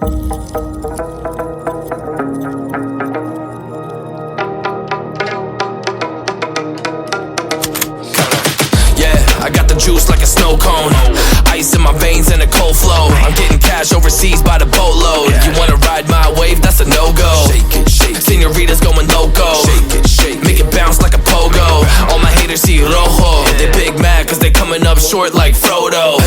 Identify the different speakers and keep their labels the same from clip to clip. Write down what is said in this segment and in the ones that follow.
Speaker 1: I got the juice like a snow cone, ice in my veins and a cold flow. I'm getting cash overseas by the boatload. You wanna ride my wave? That's a no-go. Senoritas going loco, make it bounce like a pogo. All my haters see rojo, they big mad cause they coming up short like Frodo.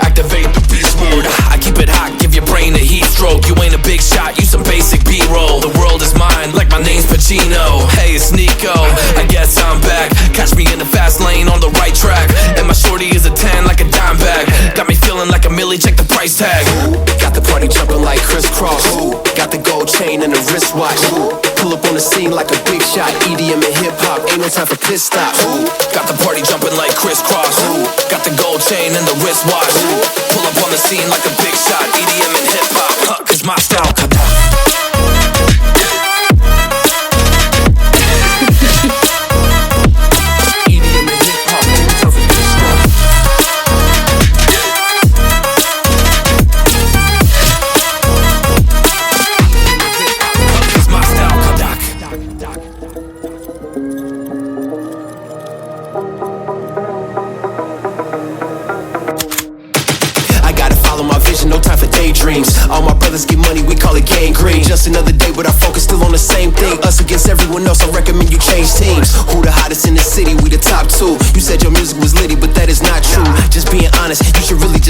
Speaker 1: Activate the beast mode, I keep it hot, give your brain a heat stroke. You ain't a big shot, you some basic B-roll. The world is mine like my name's Pacino. Hey, it's Nico, I guess I'm back. Catch me in the fast lane on the right track. And my shorty is a 10 like a dime bag. Got me feeling like a milli, check the price tag.
Speaker 2: Got the party jumping like crisscross. Got the gold chain and the wristwatch. Pull up on the scene like a big shot. EDM and hip hop, ain't no time for pit stops.
Speaker 1: Got the party jumping like crisscross. Got the gold chain and the wristwatch. Pull up on the scene like a big shot. EDM and hip hop, cause my style cut
Speaker 2: no time for daydreams. All my brothers get money, we call it gang green. Just another day, but our focus still on the same thing. Us against everyone else, I recommend you change teams. Who the hottest in the city? We the top two. You said your music was litty, but that is not true. Just being honest, you should really just